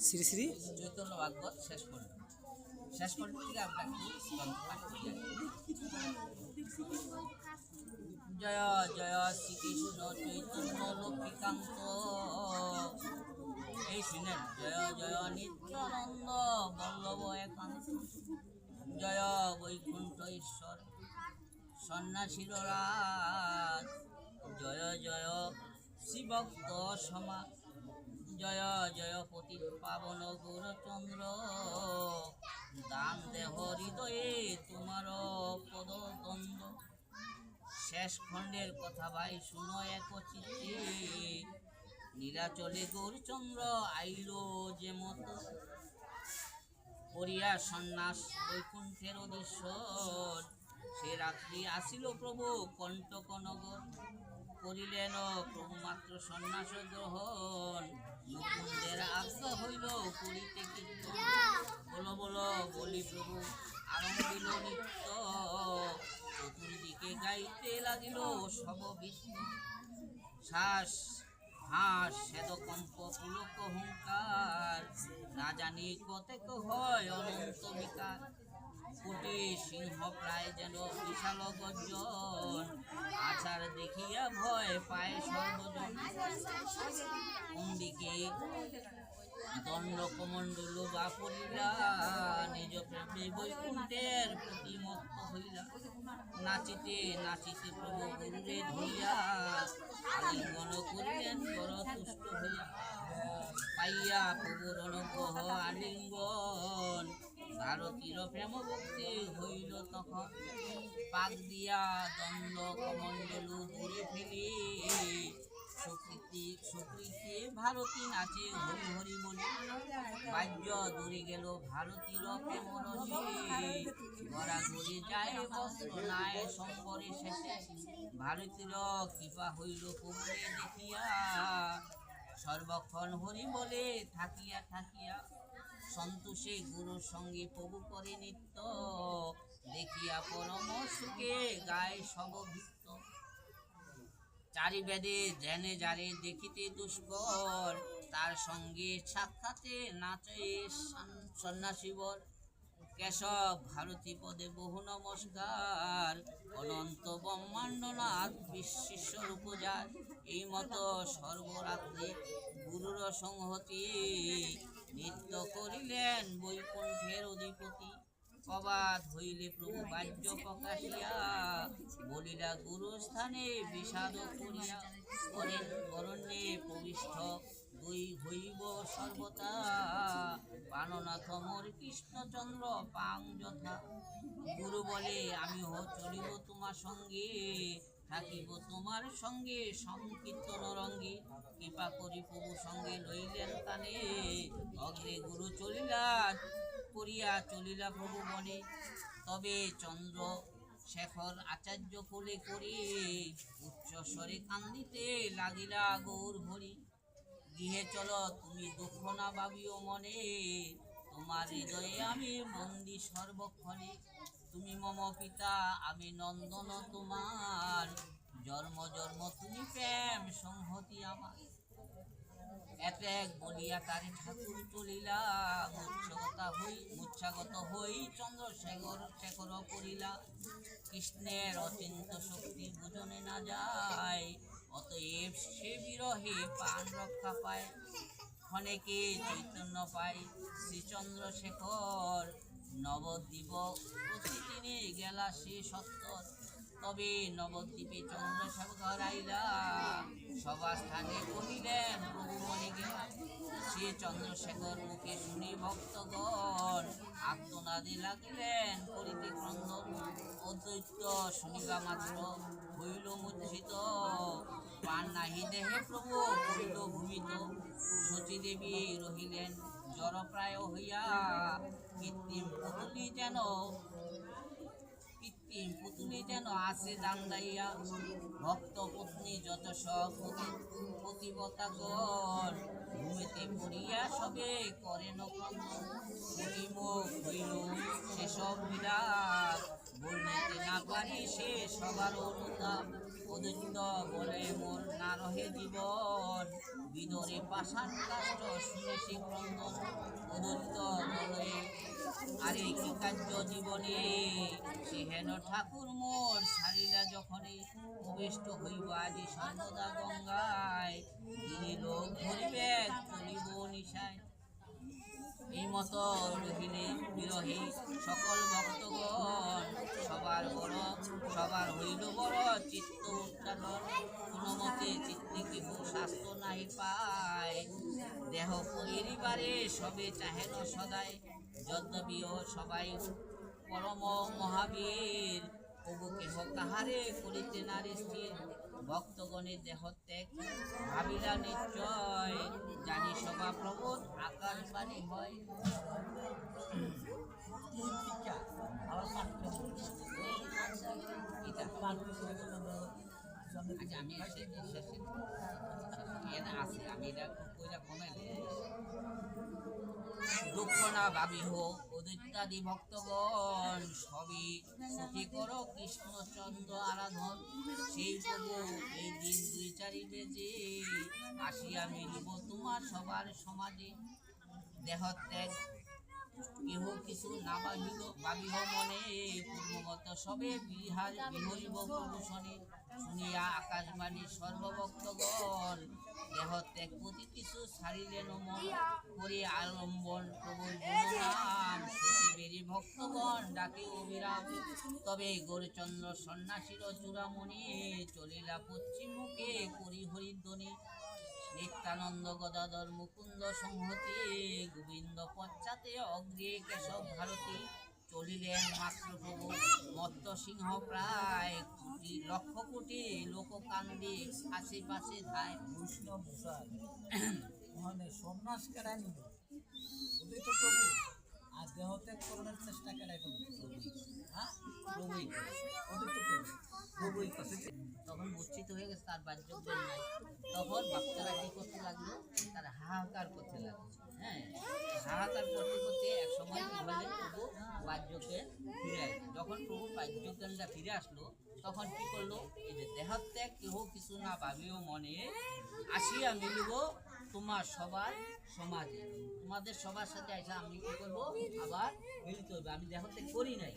শ্রী শ্রী চৈতন্য ভাগবত শেষ করতে থেকে আমরা একটু পাঠ করি। জয় জয় শ্রীকৃষ্ণ চৈতন্য লক্ষ্মীকান্ত, এই শুনেন, জয় জয় নিত্যানন্দ বল্লভ একান্ত, জয় বৈকুণ্ঠ ঈশ্বর সন্ন্যাসীর রাজ, জয় জয় শ্রীভক্ত সমাজ, জয় জয় পতি পাবন গৌরচন্দ্র, দান দেহ হৃদয়ে তোমার পদদ্বন্দ্ব। শেষ খণ্ডের কথা ভাই শুনো এক চিত্তে, নীলাচলে গৌরচন্দ্র আইল যে মতো, করিয়া সন্ন্যাস বৈকুণ্ঠের অধীশ্বর, সে রাত্রি আসিল প্রভু কণ্টক নগর, করিলেন প্রভু মাত্র সন্ন্যাস গ্রহণ, মুকুন্দের আজ্ঞা হইল করিতে কীর্তন, বলো বলো বলি প্রভু আরম্ভিল নিত্য, চতুর্দিকে গাইতে লাগিল সববিত্ত, শ্বাস হাঁস শ্বেদকম্প পুলক হুঙ্কার, না জানি কতেক হয় অনন্ত বিকার, কোটি সিংহ প্রায় যেন বিশাল গর্জন, আচার দেখিয়া ভয় পায় সর্বজন, কোনদিকে দণ্ড কমণ্ডল বা পড়িলা, নিজ প্রেমে বৈকুণ্ঠের প্রতিমত্ত হইলা, নাচিতে নাচিতে প্রভু গুরুরে ধরিয়া, আলিঙ্গন করিলেন বড় তুষ্ট হইয়া, পাইয়া প্রভুর অনুগ্রহ আলিঙ্গন, ভারতীর প্রেম ভক্তি হইল তখন, পাক দিয়া দণ্ড কমণ্ডল দূরে ফেলি, সুকৃতি ভারতী নাচে হরি হরি বলি, বাহ্য দূরে গেল ভারতীর প্রেম রসে, গড়াগড়ি যায় বস্ত্র নাই সম্বরে শেষে, ভারতীর কৃপা হইল প্রভুরে দেখিয়া, সর্বক্ষণ হরি বলে থাকিয়া থাকিয়া, সন্তোষে গুরুর সঙ্গে প্রভু করে নিত্য, দেখিয়া পরম সুখে গায় সবভৃত্য, চারি বেদে ধ্যানে যারে দেখিতে দুষ্কর, তার সঙ্গে সাক্ষাতে নাচে সন্ন্যাসীবর, কেশব ভারতী পদে বহু নমস্কার, অনন্ত ব্রহ্মাণ্ডনাথ বিশ্বেশ্বর পূজার, এই মতো সর্বরাত্রি গুরুর সংহতি, নৃত্য করিলেন বৈকুণ্ঠের অধিপতি, প্রবাদ হইলে প্রভু বাহ্য প্রকাশিয়া, বলিলা গুরুস্থানে বিষাদ করিয়া, অরণ্যে প্রবিষ্ট দুই হইব সর্বতা, প্রাণনাথ মোর কৃষ্ণচন্দ্র পাং যথা, গুরু বলে আমি চলিব তোমার সঙ্গে, থাকিব তোমার সঙ্গে সংকীর্তন রঙ্গে, কৃপা করি প্রভু সঙ্গে লইলেন কানে, অগ্রে গুরু করিয়া চলিলা প্রভু বনে, তবে চন্দ্র শেখর আচার্য কোলে করে, উচ্চ স্বরে কান্দিতে লাগিলা গৌর হরি, গৃহে চলো তুমি দুঃখ না ভাবিও মনে, তোমার হৃদয়ে আমি বন্দি সর্বক্ষণে, তুমি মম পিতা আমি নন্দন তোমার, জন্ম জন্ম তুমি প্রেম সংহতি আমার, এত এক বলিয়া তারি ঠাকুর চলিলা, মূর্ছাগত হই শেখর করিলা, কৃষ্ণের অচিন্ত শক্তি বুঝনে না যায়, অতএব সে বিরহে প্রাণ রক্ষা পায়, ক্ষণেকে চৈতন্য পায় শ্রীচন্দ্রশেখর, নবদ্বীপ প্রতিদিনে গেলা সে সত্তর, তবে নবদ্বীপে চন্দ্রশেখর আইলা, সভাস্থানে কহিলেন প্রভু মনে গেলা, সে চন্দ্রশেখর মুখে শুনি ভক্তগণ, আত্মনাদে লাগিলেন করিতে ক্রন্দন, অদ্বৈত শুনিবা মাত্র হইল মূর্ছিত, প্রাণ নাহি দেহে প্রভু হইল ভূমিত, সতীদেবী রহিলেন জড়প্রায় হইয়া, কৃত্রিম পুতুলি যেন আসে দান্দাইয়া, ভক্ত পত্নী যত সব পতিবতাগণ, ঘুমেতে পড়িয়া সবে করেন ক্রন্দন, মুখ হইল সেসব বিরাট, বর্ণিতে না পারি সে সবার অনুতাপ, অদৈত্য বলে মোর না রহে জীবন, বিদরে পাষাণ কাষ্ঠ শুনে সে ক্রন্দন। অদৈত্য বলে আরে কি কার্য জীবনে, সে হেন ঠাকুর মোর সারিলা যখনে। প্রবিষ্ট হইব আজি সর্বদা গঙ্গায়, তিনি লোক ধরিবে চলিব নিশায়। এই মতো রহিলে বিরহী সকল ভক্তগণ, সবার হইল বড় চিত্ত উচ্চাটন। কোনো মতে চিত্তে কেহ স্বাস্থ্য নাই পায়, দেহ পরিবারে সবে চাহেন সদায়। যদ্যপিও সবাই পরম মহাবীর, তবু কেহ কাহারে করিতে নারী স্থির। ভক্তগণের দেহ ত্যাগ ভাবিলা নিশ্চয়, জানি সভা প্রবোধ আকাশ বাণী হয়। আমি এটা কমে দুঃখ না ভাবিহ অদৈত্যাদি ভক্তগণ, সবই সুখী কর কৃষ্ণচন্দ্র আরাধন। সেই প্রভু এই দিন 2-4 বেজে, আসিয়া মিলিব তোমার সবার সমাজে। দেহ ত্যাগ কেহ কিছু না ভাবিহ মনে, পূর্বমত সবে বিহরিব প্রভূষণে। শুনিয়া আকাশবাণী সর্বভক্তগণ, দেহ ত্যাগ প্রতি কিছু ছাড়িলেন মন। করে আলম্বন প্রভুর গুণনাম, সচিবেরই ভক্তগণ ডাকে অবিরাম। তবে গৌরচন্দ্র সন্ন্যাসীর চূড়ামণি, চলিলা পশ্চিম মুখে করি হরিধ্বনি। নিত্যানন্দ গদাধর মুকুন্দ সংহতি, গোবিন্দ পশ্চাতে অগ্রে কেশব ভারতী। চলিলেন মাত্র প্রভু মত্ত সিংহ প্রায়, লক্ষ কোটি লোক কান্দি আশেপাশে ধায়। বৈষ্ণব মানে সন্ন্যাস কেড়ায় নিল উদিত প্রভু, আর দেহত্যাগ করণের চেষ্টা কেড়ায় করল প্রভুই উদিত প্রভু প্রভুই করছে। তখন মূর্ছিত হয়ে গেছে, তার বাহ্যজ্ঞান নাই। তখন ভক্তরা কি করতে লাগলো, তার হাহাকার করতে লাগলো। হ্যাঁ, হাহাকার করতে করতে এক সময় কি হলেন, প্রভু বাহ্যজ্ঞান ফিরে আসলো। যখন প্রভুর বাহ্যজ্ঞানটা ফিরে আসলো, তখন কি করলো, এই যে দেহত্যাগ কেহ কিছু না ভাবিও মনে, আসিয়া মিলিব তোমার সবার সমাজে। তোমাদের সবার সাথে আসা আমি কি করবো, আবার মিলিত হইব। আমি দেহত্যাগ করি নাই,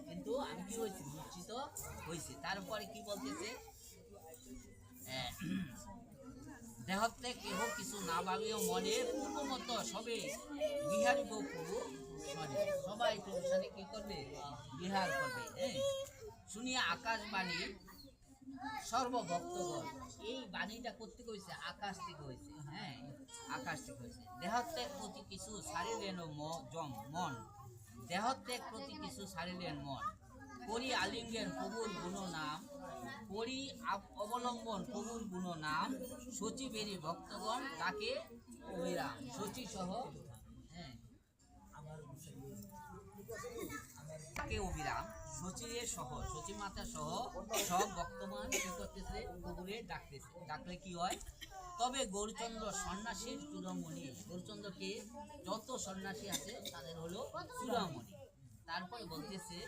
কিন্তু আমি কি হয়েছি, মূর্ছিত হয়েছে। তারপরে কি বলতেছে, দেহত্যাগ কেহ কিছু না ভাবিও মনে, পূর্বমত সবে বিহারিব প্রভু সনে। সবাই প্রভু সনে কি করবে, বিহার করবে। হ্যাঁ, শুনিয়া আকাশবাণী সর্বভক্তগণ, এই বাণীটা করতে কইছে আকাশ থেকে হয়েছে। হ্যাঁ, আকাশ থেকে হয়েছে। দেহত্যাগ প্রতি কিছু ছাড়িলেন মন, দেহত্যাগ প্রতি কিছু ছাড়িলেন মন। করি আলিঙ্গন প্রভুর গুণ নাম, করি অবলম্বন প্রভুর গুণ নাম। সচিবেরই ভক্তগণ ডাকে অবিরাম। সচি সহ, হ্যাঁ, ডাকে অবিরাম। সচিবের সহ, সচি মাতা সহ সব ভক্তমান কি করতেছে, প্রভুরে ডাকতেছে। ডাকলে কি হয়, তবে গৌরচন্দ্র সন্ন্যাসীর চূড়ামণি। গৌরচন্দ্রকে যত সন্ন্যাসী আছে তাদের হলো চূড়ামণি। তারপরে বলতেছে,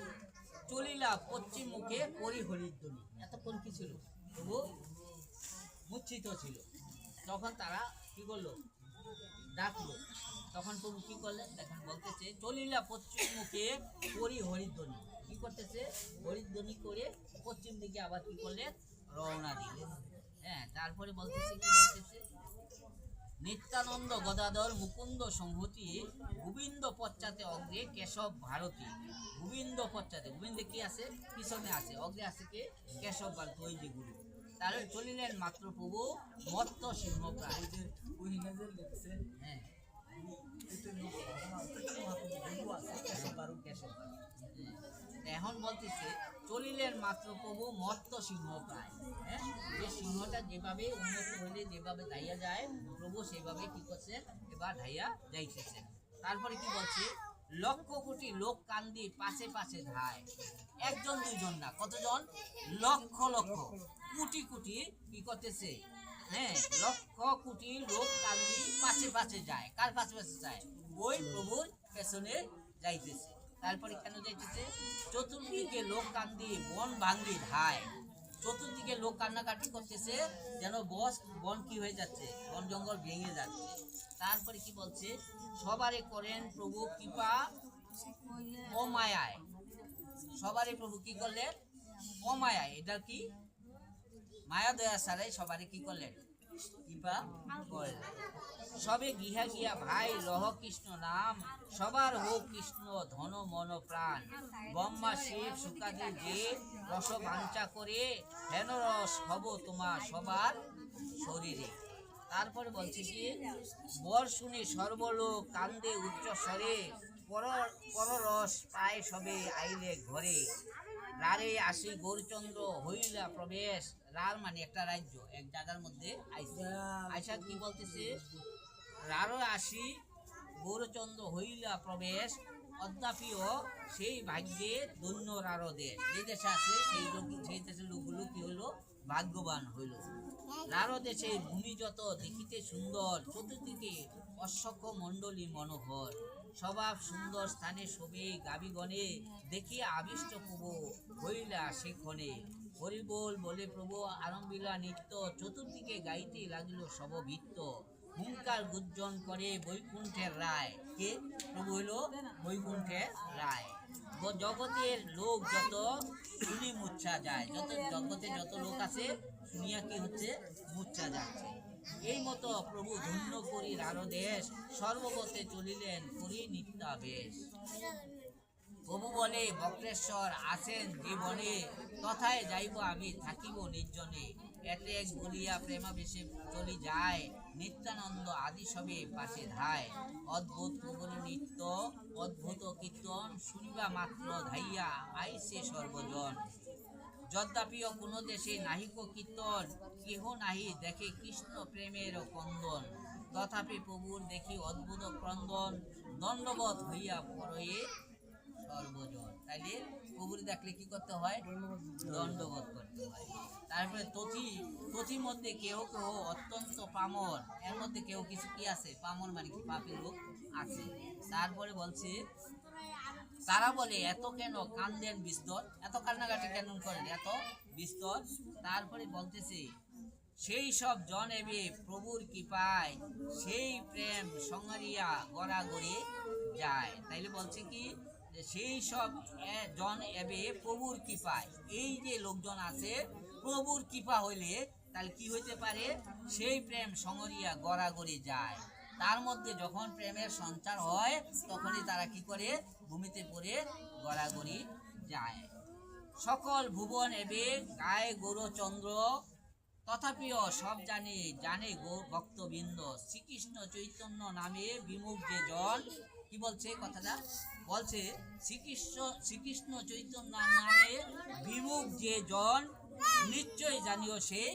চলিলা পশ্চিম মুখে করি হরিধ্বনি। এতক্ষণ কি ছিল, প্রভু মূর্ছিত ছিল। তখন তারা কি করলো, ডাকলো। তখন প্রভু কি করলেন দেখেন, বলতেছে চলিলা পশ্চিম মুখে করি হরিধ্বনি। কি করতেছে, হরিধ্বনি করে পশ্চিম দিকে আবার কি করলেন, রওনা দিলেন। হ্যাঁ, তারপরে বলতেছে, কি বলতেছে, নিত্যানন্দ গদাধর মুকুন্দ সংহতি, গোবিন্দ পশ্চাতে অগ্রে কেশব ভারতী। গোবিন্দ পশ্চাতে, গোবিন্দে কি আছে, পিছনে আছে, অগ্রে আছে কে, কেশব ভারতী, ওই যে গুরু। তাহলে চলিলেন মাত্র প্রভু মত্ত সিংহ প্রায়। হ্যাঁ, এখন বলতেছে চলিলেন মাত্র প্রভু মত্ত সিংহ প্রায়। হ্যাঁ, যে সিংহটা যেভাবে উন্নত হইলে যেভাবে ধাইয়া যায়, প্রভু সেভাবে কি করছেন, এবার ধাইয়া যাইতেছেন। তারপরে কি বলছে, লক্ষ কোটি লোক কান্দি পাশে পাশে ধায়। একজন দুইজন না, কতজন, লক্ষ লক্ষ কোটি কোটি কি করতেছে, হ্যাঁ, লক্ষ কোটি লোক কান্দি পাশে পাশে যায়। কার পাশে পাশে যায়, ওই প্রভুর পেছনে যাইতেছে। তারপরে কেন যাইতেছে, চতুর্দিকে লোক কান্দি বন ভাঙ্গি ধায়। চতুর্দিকে লোক কান্নাকাটি করতেছে, যেন বন কি হয়ে যাচ্ছে, বন জঙ্গল ভেঙে যাচ্ছে। তারপরে কি বলছে, সবারে করেন প্রভু কৃপা অমায়ায়। সবারে প্রভু কি করলেন, অমায়ায়। এটা কি মায়া দয়া ছাড়াই সবারে কি করলেন, কৃপা করলেন। সবে গিহা গিয়া ভাই লহ কৃষ্ণ নাম, সবার হোক কৃষ্ণ ধন মন প্রাণ। ব্রহ্মা শিব সুকাদি যে রস বাঞ্ছা করে, হেন রস হব তোমার সবার শরীরে। তারপরে বলছে কি, বর শুনে সর্বলোক কান্দে উচ্চ স্বরে, পররস পায় সবে আইলে ঘরে। রারে আসি গৌরচন্দ্র হইলা প্রবেশ। রার মানে একটা রাজ্য, এক জায়গার মধ্যে আইসা আইসা কি বলতেছে, রারো আসি গৌরচন্দ্র হইলা প্রবেশ, অদ্যাপিও সেই ভাগ্যে ধন্য রারো দেশ। যে দেশে আছে সেই দেশের লোকগুলো কি হইলো, ভাগ্যবান হইল। রারো দেশে ভূমি যত দেখিতে সুন্দর, চতুর্দিকে অশ্বক্ষ মণ্ডলী মনোহর। স্বভাব সুন্দর স্থানে শোভে গাবিগণে, দেখিয়া আবিষ্ট প্রভু হইলা সেক্ষণে। হরিবোল বলে প্রভু আরম্ভিলা নিত্য, চতুর্দিকে গাইতে লাগিল সবভিত্ত। হুঙ্কার গুর্জন করে বৈকুণ্ঠের রায়। কে প্রভু হইল, বৈকুণ্ঠের রায়। জগতের লোক যত শুনি মূর্ছা যায়, যত জগতে যত লোক আছে শুনিয়া কি হচ্ছে, মূর্ছা যাচ্ছে। এই মতো প্রভু ধন্য করি রারো দেশ, সর্বগতে চলিলেন করি নিত্যাবেশ। প্রভু বলে বক্রেশ্বর আছেন যে বনে, তথায় যাইব আমি থাকিব নির্জনে। এতে এক বলিয়া প্রেমাবেশে চলি যায়, নিত্যানন্দ আদি সবে পাশে ধায়। অদ্ভুত প্রবল নিত্য অদ্ভুত কীর্তন, শুনিবা মাত্র ধাইয়া আইসে সর্বজন। যদ্যাপিও কোন দেশে নাহিক কীর্তন, কেহ নাহি দেখে কৃষ্ণ প্রেমের কন্দন। তথাপি প্রভুর দেখি অদ্ভুত ক্রন্দন, দণ্ডবত হইয়া পড়ে সর্বজন। তাইলে প্রভুর দেখলে কি করতে হয়, দণ্ডবত করতে হয়। তারপরে তথির মধ্যে কেউ কেউ অত্যন্ত পামর, এর মধ্যে কেউ কিছু কি আছে, পামর মানে কি পাপী লোক আছে। তারপরে বলছে, তারা বলে এত কেন কান্দেন বিস্তর, এত কান্নাকাটি কেন করেন, এত বিস্তর। তারপরে বলতেছে, সেই সব জন এবে প্রভুর কৃপায়, সেই প্রেম সঙ্গরিয়া গড়াগড়ি যায়। তাইলে বলছে কি, সেই সব জন এবে প্রভুর কৃপায়, এই যে লোকজন আছে প্রভুর কৃপা হইলে তাহলে কি হইতে পারে, সেই প্রেম সঙ্গরিয়া গড়াগড়ি যায়। তার মধ্যে যখন প্রেমের সঞ্চার হয় তখনই তারা কি করে, ভূমিতে পড়ে গড়াগড়ি যায়। সকল ভুবন এবে গায়ে গৌরচন্দ্র, তথাপিও সব জানে ভক্তবৃন্দ। শ্রীকৃষ্ণ চৈতন্য নামে বিমুখ যে জন, কি বলছে কথাটা, বলছে শ্রীকৃষ্ণ চৈতন্য নামে বিমুখ যে জন, নিশ্চয় জানিও সেই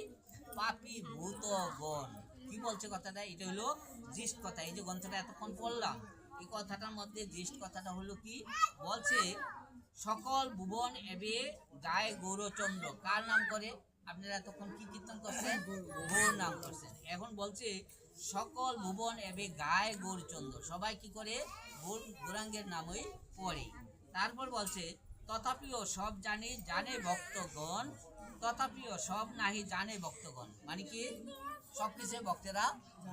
পাপী ভূতগণ। কি বলছে কথাটা, এটা হলো জিষ্ট কথা। এই যে গ্রন্থটা এতক্ষণ পড়লাম, এই কথাটার মধ্যে জিষ্ট কথাটা হলো কি, বলছে সকল ভুবন এবে গায়ে গৌরচন্দ্র। কার নাম করে, আপনারা এতক্ষণ কি কীর্তন করছেন, গৌর নাম করছেন। এখন বলছে সকল ভুবন এবে গায়ে গৌরচন্দ্র, সবাই কি করে, গৌরাঙ্গের নামই পড়ে। তারপর বলছে তথাপিও সব জানে ভক্তগণ, তথাপিও সব নাহি জানে ভক্তগণ, মানে কি সব কিছু ভক্তেরা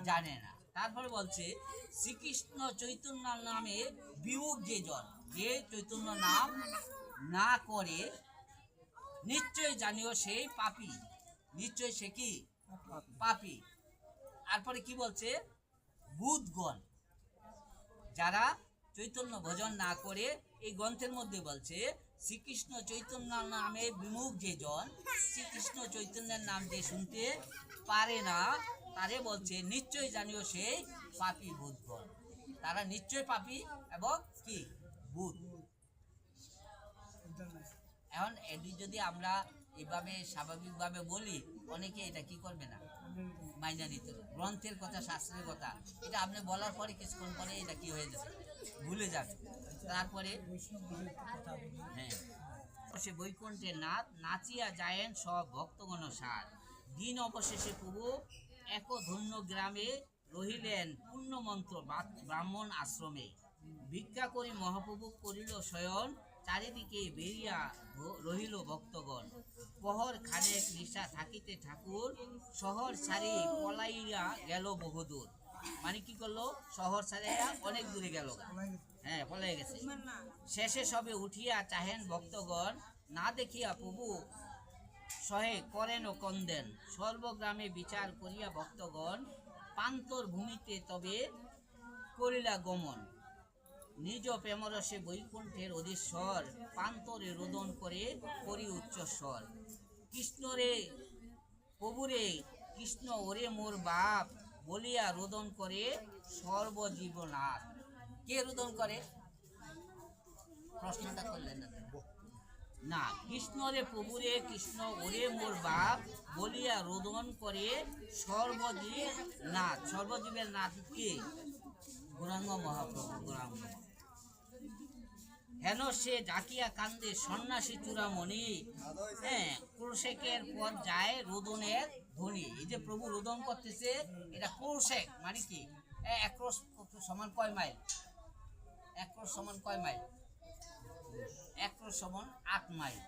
জানে না। তারপরে বলছে শ্রীকৃষ্ণ চৈতন্য নামে বিমুখ যে জন, যে চৈতন্য নাম না করে, নিশ্চয় জানিও সেই পাপী, নিশ্চয় সে কি পাপী। তারপরে কি বলছে, ভূতগণ, যারা চৈতন্য ভজন না করে। এই গ্রন্থের মধ্যে বলছে শ্রীকৃষ্ণ চৈতন্য নামে বিমুখ যে জন, শ্রীকৃষ্ণ চৈতন্যের নাম যে শুনতে পারে না, তারে বলছে নিশ্চয় জানিও সেই পাপী ভূতগণ। তারা নিশ্চয় পাপী এবং কি ভূত। এখন এটি যদি আমরা এইভাবে স্বাভাবিকভাবে বলি, অনেকে এটা কি করবে না, মাইনা নিতে। গ্রন্থের কথা, শাস্ত্রের কথা, এটা আপনি বলার পরে কিছুক্ষণ পরে এটা কি হয়ে যাবে, ভুলে যাবে। তারপরে হ্যাঁ, সে বৈকুণ্ঠের নাথ নাচিয়া যায়েন সব ভক্তগণ সার। দিন অবশেষে প্রভু এক ধন্য গ্রামে রহিলেন পূর্ণ মন্ত্র ব্রাহ্মণ আশ্রমে। ভিক্ষা করি মহাপ্রভু করিল শয়ন, চারিদিকে বেরিয়া রহিল ভক্তগণ। পহর খানেক নিশা থাকিতে ঠাকুর শহর ছাড়ি পলাইয়া গেল বহুদূর। মানে কি করলো, শহর ছাড়িয়া অনেক দূরে গেল, হ্যাঁ পলাই গেছে। শেষে সবে উঠিয়া চাহেন ভক্তগণ, না দেখিয়া প্রভু সহে করেন ও কন্দেন। সর্বগ্রামে বিচার করিয়া ভক্তগণ পান্তর ভূমিতে তবে করিলা গমন। নিজ প্রেমরসে বৈকুণ্ঠের অধীশ্বর পান্তরে রোদন করে করি উচ্চস্বর। কৃষ্ণ রে প্রভুরে, কৃষ্ণ ওরে মোর বাপ বলিয়া রোদন করে সর্বজীবনাথ। কে রোদন করে? প্রশ্নটা করলেন না না, কৃষ্ণ রে প্রভুরে, কৃষ্ণ ওরে মোর বাপ বলিয়া রোদন করে সর্বজীব নাথ। সর্বজীবের নাথ কে? গৌরাঙ্গ মহাপ্রভু। গৌরাঙ্গ হেন সে ডাকিয়া কান্দে সন্ন্যাসী চূড়ামণি, হ্যাঁ ক্রোশেকের পর যায় রোদনের ধ্বনি। এই যে প্রভু রোদন করতেছে, এটা ক্রোশেক মানে কি? এক ক্রোশ সমান কয় মাইল? এক ক্রোশ সমান কয় মাইল? এক ক্রোশ সমান 8 মাইল।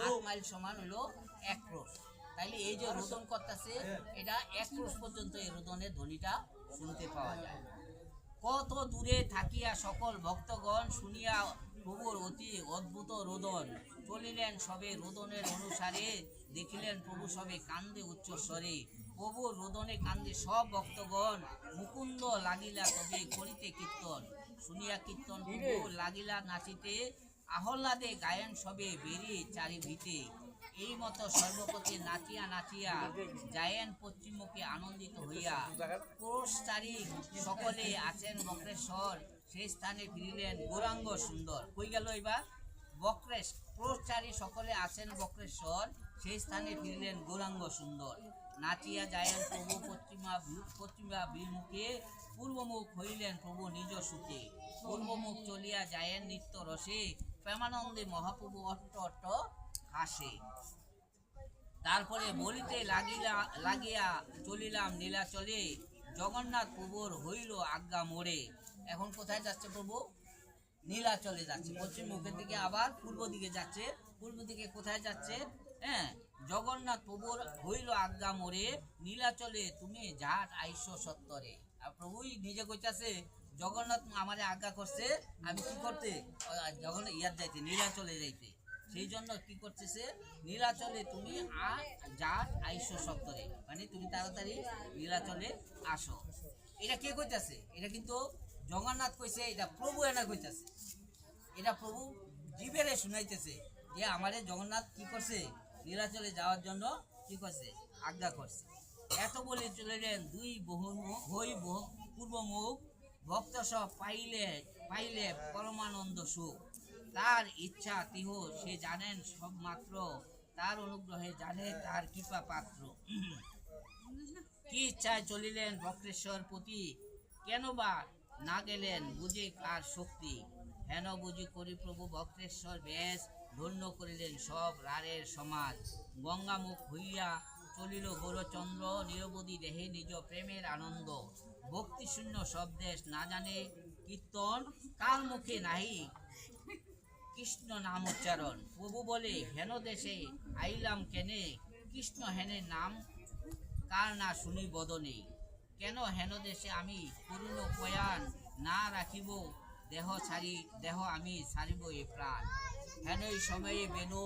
8 মাইল সমান হলো এক ক্রোশ। তাইলে এই যে রোদন করতেছে, এটা এক ক্রোশ পর্যন্ত এই রোদনের ধ্বনিটা শুনতে পাওয়া যায়। কত দূরে থাকিয়া সকল ভক্তগণ শুনিয়া প্রভুর অতি অদ্ভুত রোদন। চলিলেন সবে রোদনের অনুসারে, দেখিলেন প্রভু সবে কান্দে উচ্চস্বরে। প্রভুর রোদনে কান্দে সব ভক্তগণ, মুকুন্দ লাগিলা তবে করিতে কীর্তন। শুনিয়া কীর্তন প্রভু লাগিলা নাচিতে, আহ্লাদে গায়ন সবে বেরিয়ে চারিভিতে। এই মতো সর্বপতি নাচিয়া নাচিয়া যায়েন পশ্চিমমুখে আনন্দিত হইয়া। ক্রোশচারী সকলে আছেন বক্রেশ্বর, সেই স্থানে ফিরিলেন গৌরাঙ্গ সুন্দর। কই গেল এবার? বক্রেশ। ক্রোশচারী সকলে আছেন বক্রেশ্বর, সেই স্থানে ফিরিলেন গৌরাঙ্গ সুন্দর। নাচিয়া যায়েন প্রভু পশ্চিমা বিমুখে, পূর্বমুখ হইলেন প্রভু নিজ সুখে। পূর্বমুখ চলিয়া যায়েন নিত্য রসে, প্রেমানন্দে মহাপ্রভু অট্ট অট্ট হাসে। তারপরে বলিতে লাগিয়া চলিলাম নীলাচলে, জগন্নাথ প্রভুর হইল আজ্ঞা মোড়ে। এখন কোথায় যাচ্ছে প্রভু? নীলাচলে যাচ্ছে। পশ্চিম মুখের দিকে আবার পূর্ব দিকে যাচ্ছে। পূর্ব দিকে কোথায় যাচ্ছে? হ্যাঁ, জগন্নাথ প্রভুর হইল আজ্ঞা মোড়ে, নীলাচলে তুমি ঝাট আইসো সত্তরে। আর প্রভুই নিজে কইতাছে, জগন্নাথ আমারে আজ্ঞা করছে আমি কি করতে? জগন্নাথ ইয়ার যাইতে, নীলাচলে যাইতে। সেই জন্য কি করতেছে? নীলাচলে তুমি ঝাট আইসো সত্তরে, মানে তুমি তাড়াতাড়ি নীলাচলে আসো। এটা কে কইতাছে? এটা কিন্তু জগন্নাথ কইছে, এটা প্রভু এনা কইতাছে। এটা প্রভু জীবেরে শুনাইতেছে যে আমারে জগন্নাথ কি করছে? নীলাচলে যাওয়ার জন্য কি করছে? আজ্ঞা করছে। এত বলে চলিলেন দুই পূর্বমুখ, ভক্ত সব পাইলে পরমানন্দ সুখ। তার ইচ্ছা তিহ সে জানেন সব মাত্র, তার অনুগ্রহে জানে তার কৃপা পাত্র। কি ইচ্ছায় চলিলেন বক্রেশ্বর পতি, কেন বা না গেলেন বুঝে কার শক্তি। হেন বুঝি করি প্রভু বক্রেশ্বর বেশ, ধন্য করিলেন সব রারের সমাজ। গঙ্গামুখ হইয়া চলিল গৌরচন্দ্র, নিরবধি দেহে নিজ প্রেমের আনন্দ। ভক্তিশূন্য সব দেশ না জানে কীর্তন, কার মুখে নাহি কৃষ্ণ নাম উচ্চারণ। প্রভু বলে হেন দেশে আইলাম কেনে, কৃষ্ণ হেনে নাম কার না শুনি বদনে। কেন হেন দেশে আমি করুণ পয়ান, না রাখিব দেহ আমি ছাড়িব এ প্রাণ। হেন এই সময়ে বেনু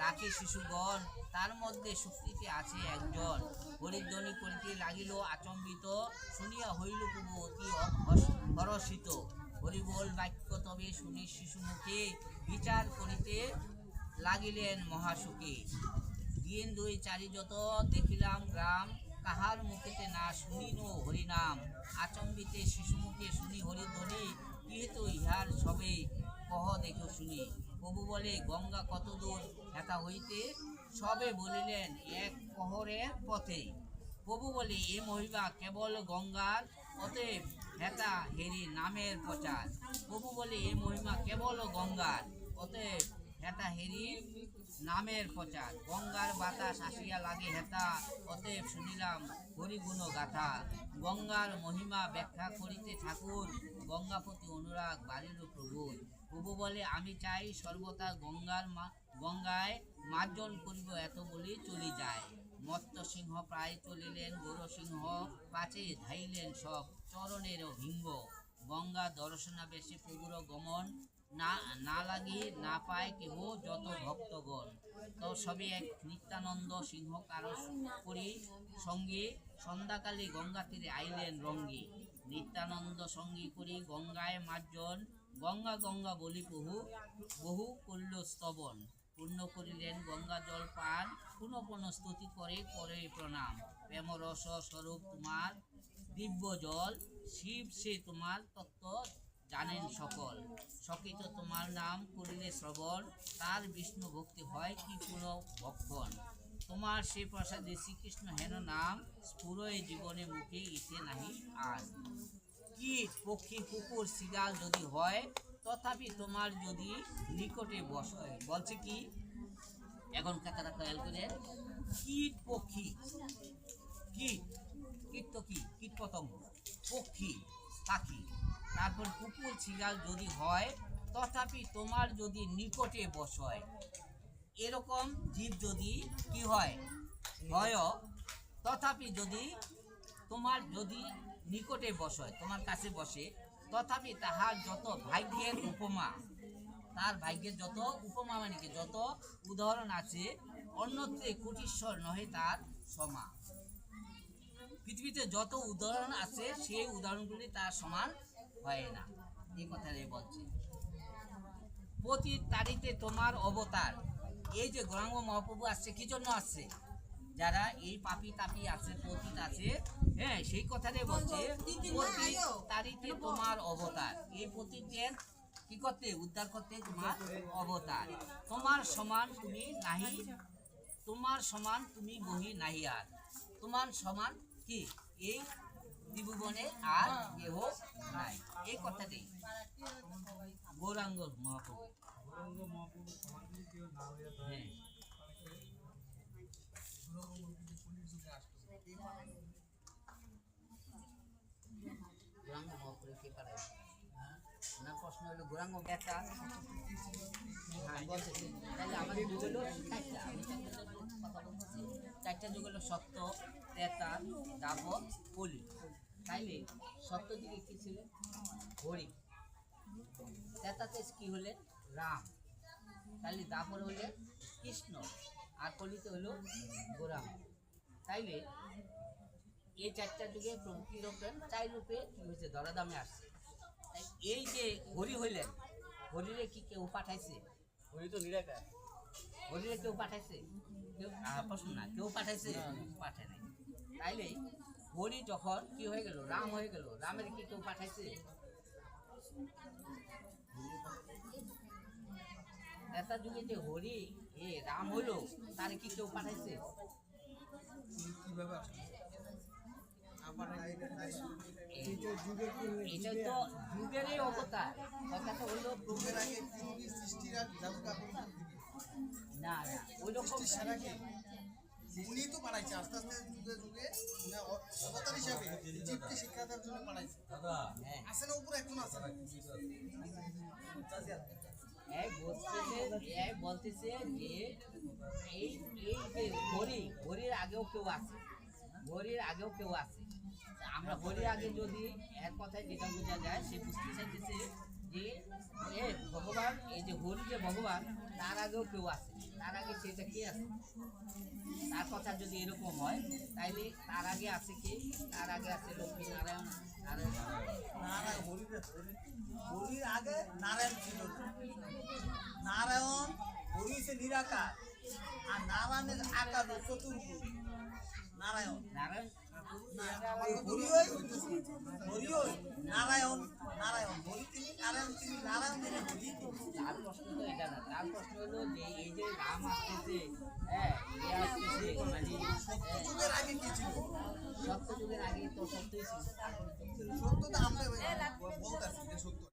রাখে শিশুগণ, তার মধ্যে শক্তিতে আছে একজন। হরিধ্বনি করিতে লাগিল আচম্বিত, শুনিয়া হইল প্রভু অতি হরষিত। হরিবোল বাক্য তবে শুনি শিশু মুখে, বিচার করিতে লাগিলেন মহাসুখে। দিন দুই চারি যত দেখিলাম গ্রাম, কাহার মুখেতে না শুনিন হরিনাম। আচম্বিতে শিশু মুখে শুনি হরিধ্বনি, যেহেতু ইহার সবে কহ দেখো শুনি। প্রভু বলে গঙ্গা কত দূর হেতা হইতে, সবে বলিলেন এক প্রহরের পথে। প্রভু বলে এ মহিমা কেবল গঙ্গার, অতএব হেতা হেরি নামের প্রচার। প্রভু বলে এ মহিমা কেবল গঙ্গার, অতএব হেতা হেরি নামের প্রচার, গঙ্গার বাতাস আসিয়া লাগে হেতা, অতএব শুনিলাম হরিগুণ গাথা। গঙ্গার মহিমা ব্যাখ্যা করিতে ঠাকুর, গঙ্গাপতি অনুরাগ বাড়িল প্রভুর। প্রভু বলে আমি চাই সর্বদা গঙ্গায় মার্জন করিব, এত বলি চলি যায়। মত্ত সিংহ প্রায় চলিলেন, গৌর সিংহ পাছে ধাইলেন সব, চরণের ভিঙ্গ। গঙ্গা দর্শনাবেশে প্রভুর গমন, না লাগি না পায় কেহ যত ভক্তগণ। তো সবে এক নিত্যানন্দ সিংহ কারো করি সঙ্গে, সন্ধ্যাকালে গঙ্গা তীরে আইলেন রঙ্গে। নিত্যানন্দ সঙ্গী করি গঙ্গায় মার্জন, গঙ্গা গঙ্গা বলি বহু করল স্তবন। পূর্ণ করিলেন গঙ্গা জল পান, পুনঃ পুনঃ স্তুতি করে করে প্রণাম। প্রেম রস স্বরূপ তোমার দিব্য জল, শিব সে তোমার তত্ত্ব জানেন সকল। সকিত তোমার নাম করিলে শ্রবণ, তার বিষ্ণু ভক্তি হয় কি পুরো ভক্ষণ। তোমার সে প্রসাদে শ্রীকৃষ্ণ হেন নাম, স্ফুরয় জীবনে মুখে ইতে নাহি আর। কীট পক্ষী কুকুর শিগাল যদি হয়, তথাপি তোমার যদি নিকটে বসে। বলছে কি এখন কথাটা খেয়াল করে, কীট পক্ষী, কীট কীট তো কি কীট পতঙ্গ, পক্ষী পাখি, তারপর কুকুর শিগাল যদি হয়, তথাপি তোমার যদি নিকটে বসয়। এরকম জীব যদি কি হয় হয়, তথাপি যদি তোমার যদি নিকটে বসয়, তোমার কাছে বসে, তথাপি তাহার যত ভাগ্যের উপমা, তার ভাগ্যের যত উপমা মানে কি যত উদাহরণ আছে, অন্যত্রে কোটিশ্বর নহে তার সমা। পৃথিবীতে যত উদাহরণ আছে সেই উদাহরণগুলি তার সমান হয় না, এই কথাটাই বলছে। প্রতি তারিখে তোমার অবতার, এই যে গৌরাঙ্গ মহাপ্রভু আসছে কি জন্য আসছে, যারা এই পাপি তাপি আছে পতিত আছে, হ্যাঁ সেই কথাটাই বলছে। প্রতি তারিখে তোমার অবতার, এই পতিতের কি করতে উদ্ধার করতে তোমার অবতার। তোমার সমান তুমি নাহি, তোমার সমান তুমি বহি নাহি আর। তোমার সমান কি এই ত্রিভুবনে আর কেহ নাই, এই কথাটাই গৌরাঙ্গ মহাপ্রভু। হ্যাঁ গৌরাঙ্গ মহাপ্রভু কে পারে না, প্রশ্ন হলো গৌরাঙ্গ একটা তাহলে আমাদের যুগ হলো চারটা, আমি কথা বলতেছি। চারটা যুগ হলো সত্য, ত্রেতা, দাপর, কলি। তাইলে সত্য যুগে কি ছিল হরি, ত্রেতাতে কি হলেন রাম, তাইলে দাপর হলেন কৃষ্ণ, আর কলিতে হলো গৌরাঙ্গ। তাইলে এই চারটা যুগে প্রভু কি রূপেন চার রূপে কি হয়েছে ধরাধামে আসছে। এই যে হরি হইলেন, হরিরে কি কেউ পাঠাইছে? হরি তো নিরাকার, হরিরে কেউ পাঠাইছে? কেউ প্রশ্ন না, কেউ পাঠাইছে? পাঠায় নাই। তাইলে হরি যখন কি হয়ে গেল রাম হয়ে গেল, রামের কি কেউ পাঠাইছে? ত্রেতা যুগে যে হরি রাম হইলো, তার কি কেউ পাঠাইছে? এটা তো যুগেরই অবতার, কথাটা হলো প্রভুর আগে না না ওই রকম উনি তো পাঠাইছে আস্তে আস্তে যুগে যুগে অবতার হিসাবে জীবকে শিক্ষা দেওয়ার জন্য পাঠাইছে। আছে না উপরে একজন আছে না, বলতেছে যে এই যে হরির আগেও কেউ আছে, হরির আগেও কেউ আছে। আমরা হরির আগে যদি এক কথায় যেটা বোঝা যায়, সে বুঝতে চাইতেছে যে ভগবান, এই যে হরি যে ভগবান, তার আগেও কেউ আছে, তার আগে সেটা কে আছে? তার কথা যদি এরকম হয়, তাইলে তার আগে আছে কে? তার আগে আছে লক্ষ্মী নারায়ণ। হরির আগে নারায়ণ ছিল, নারায়ণ হরি সে নিরাকার, আর নারায়ণের আকার চতুর্ভুজ। নারায়ণ নারায়ণ নারায়ণ নারায়ণ হরি তিনি, নারায়ণ তিনি, নারায়ণ তিনি হরি। তার প্রশ্ন তো এটা না, তার প্রশ্ন হলো যে এই যে রাম আসতেছে, হ্যাঁ আসতেছে, যুগের আগে কি ছিল? সত্য যুগের আগে তো সত্যই ছিল, সত্য তো আমরা বলতেছি যে সত্য।